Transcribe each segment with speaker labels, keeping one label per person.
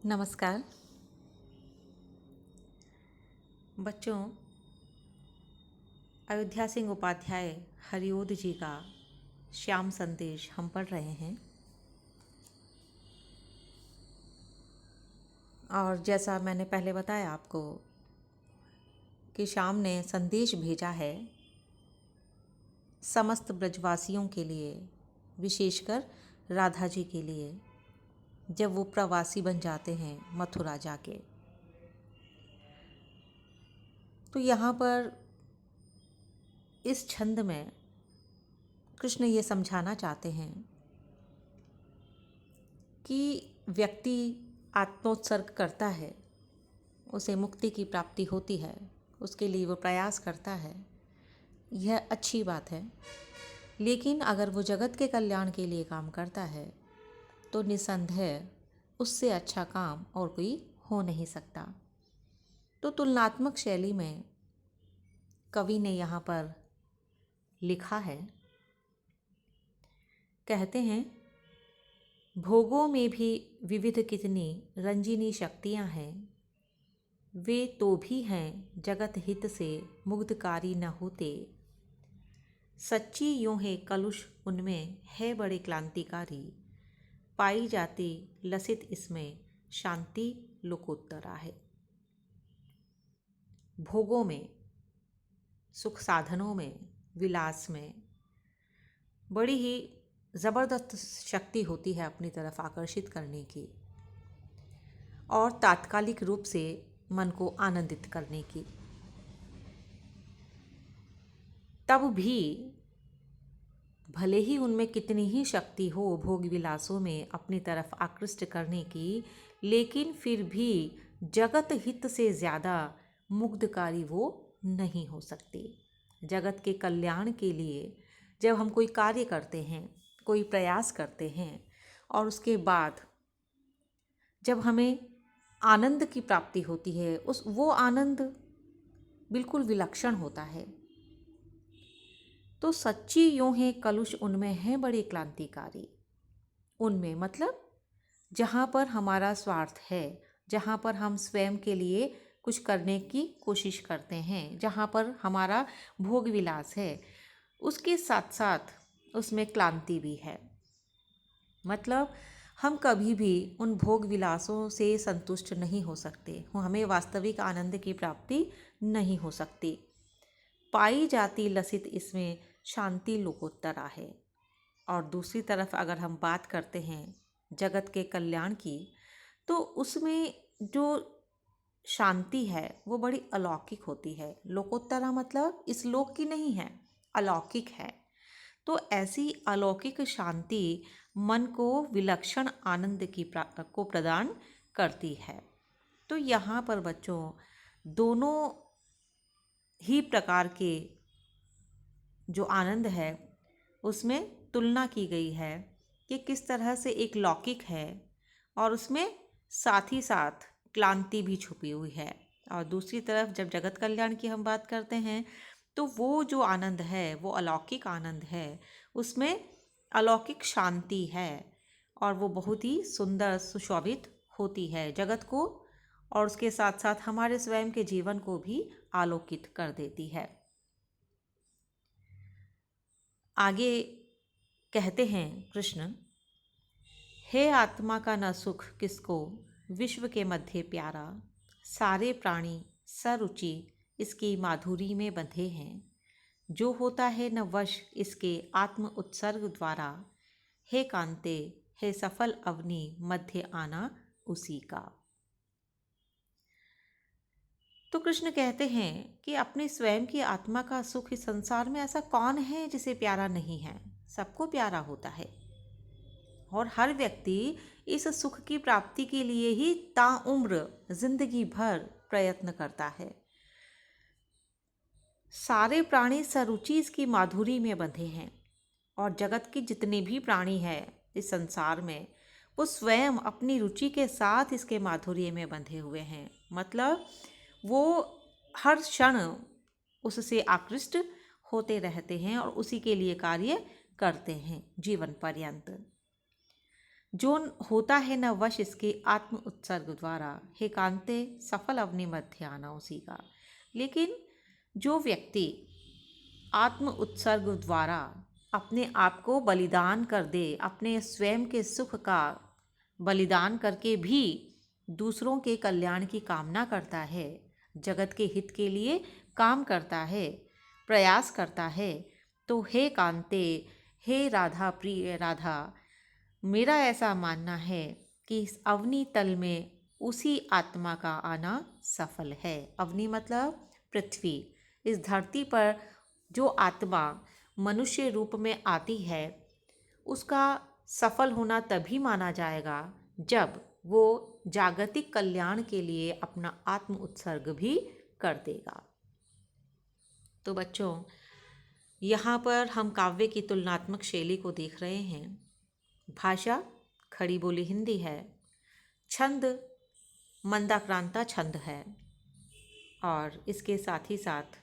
Speaker 1: नमस्कार बच्चों। अयोध्या सिंह उपाध्याय हरिओद जी का श्याम संदेश हम पढ़ रहे हैं। और जैसा मैंने पहले बताया आपको कि श्याम ने संदेश भेजा है समस्त ब्रजवासियों के लिए, विशेषकर राधा जी के लिए, जब वो प्रवासी बन जाते हैं मथुरा जाके। तो यहाँ पर इस छंद में कृष्ण ये समझाना चाहते हैं कि व्यक्ति आत्मोत्सर्ग करता है, उसे मुक्ति की प्राप्ति होती है, उसके लिए वो प्रयास करता है, यह अच्छी बात है। लेकिन अगर वो जगत के कल्याण के लिए काम करता है तो निसंदेह उससे अच्छा काम और कोई हो नहीं सकता। तो तुलनात्मक शैली में कवि ने यहाँ पर लिखा है, कहते हैं, भोगों में भी विविध कितनी रंजिनी शक्तियाँ हैं, वे तो भी हैं जगत हित से मुग्धकारी न होते। सच्ची यूं है कलुष उनमें है बड़े क्लांतिकारी, पाई जाती लसित इसमें शांति लोकोत्तरा है। भोगों में, सुख साधनों में, विलास में बड़ी ही ज़बरदस्त शक्ति होती है अपनी तरफ आकर्षित करने की और तात्कालिक रूप से मन को आनंदित करने की। तब भी भले ही उनमें कितनी ही शक्ति हो भोग विलासों में अपनी तरफ आकृष्ट करने की, लेकिन फिर भी जगत हित से ज़्यादा मुग्धकारी वो नहीं हो सकती। जगत के कल्याण के लिए जब हम कोई कार्य करते हैं, कोई प्रयास करते हैं और उसके बाद जब हमें आनंद की प्राप्ति होती है, वो आनंद बिल्कुल विलक्षण होता है। तो सच्ची यूं है कलुष उनमें है बड़े क्लांतिकारी। उनमें मतलब जहाँ पर हमारा स्वार्थ है, जहाँ पर हम स्वयं के लिए कुछ करने की कोशिश करते हैं, जहाँ पर हमारा भोग विलास है, उसके साथ साथ उसमें क्लांति भी है। मतलब हम कभी भी उन भोग विलासों से संतुष्ट नहीं हो सकते, हमें वास्तविक आनंद की प्राप्ति नहीं हो सकती। पाई जाती लसित इसमें शांति लोकोत्तरा है। और दूसरी तरफ अगर हम बात करते हैं जगत के कल्याण की, तो उसमें जो शांति है वो बड़ी अलौकिक होती है। लोकोत्तरा मतलब इस लोक की नहीं है, अलौकिक है। तो ऐसी अलौकिक शांति मन को विलक्षण आनंद को प्रदान करती है। तो यहाँ पर बच्चों दोनों ही प्रकार के जो आनंद है उसमें तुलना की गई है कि किस तरह से एक लौकिक है और उसमें साथ ही साथ क्लांति भी छुपी हुई है। और दूसरी तरफ जब जगत कल्याण की हम बात करते हैं तो वो जो आनंद है वो अलौकिक आनंद है, उसमें अलौकिक शांति है और वो बहुत ही सुंदर सुशोभित होती है जगत को, और उसके साथ साथ हमारे स्वयं के जीवन को भी आलोकित कर देती है। आगे कहते हैं कृष्ण, हे आत्मा का न सुख किसको विश्व के मध्य प्यारा, सारे प्राणी सरुचि इसकी माधुरी में बंधे हैं, जो होता है न वश इसके आत्म उत्सर्ग द्वारा, हे कांते हे सफल अवनी मध्य आना उसी का। तो कृष्ण कहते हैं कि अपने स्वयं की आत्मा का सुख इस संसार में ऐसा कौन है जिसे प्यारा नहीं है। सबको प्यारा होता है और हर व्यक्ति इस सुख की प्राप्ति के लिए ही ताउम्र जिंदगी भर प्रयत्न करता है। सारे प्राणी सरुचि इसकी माधुरी में बंधे हैं और जगत के जितने भी प्राणी हैं इस संसार में वो स्वयं अपनी रुचि के साथ इसके माधुर्य में बंधे हुए हैं। मतलब वो हर क्षण उससे आकृष्ट होते रहते हैं और उसी के लिए कार्य करते हैं जीवन पर्यंत। जोन होता है न वश इसके आत्म उत्सर्ग द्वारा, हे कांते सफल अवनि मध्य आना उसी का। लेकिन जो व्यक्ति आत्म उत्सर्ग द्वारा अपने आप को बलिदान कर दे, अपने स्वयं के सुख का बलिदान करके भी दूसरों के कल्याण की कामना करता है, जगत के हित के लिए काम करता है, प्रयास करता है, तो हे कांते, हे राधा प्रिय राधा, मेरा ऐसा मानना है कि इस अवनी तल में उसी आत्मा का आना सफल है। अवनी मतलब पृथ्वी। इस धरती पर जो आत्मा मनुष्य रूप में आती है, उसका सफल होना तभी माना जाएगा जब वो जागतिक कल्याण के लिए अपना आत्म उत्सर्ग भी कर देगा। तो बच्चों, यहाँ पर हम काव्य की तुलनात्मक शैली को देख रहे हैं। भाषा खड़ी बोली हिंदी है, छंद मंदाक्रांता छंद है, और इसके साथ ही साथ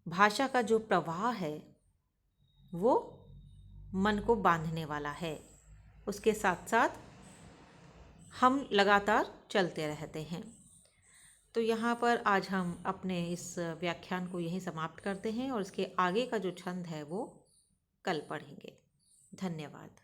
Speaker 1: भाषा का जो प्रवाह है वो मन को बांधने वाला है। उसके साथ साथ हम लगातार चलते रहते हैं। तो यहाँ पर आज हम अपने इस व्याख्यान को यहीं समाप्त करते हैं और इसके आगे का जो छंद है वो कल पढ़ेंगे। धन्यवाद।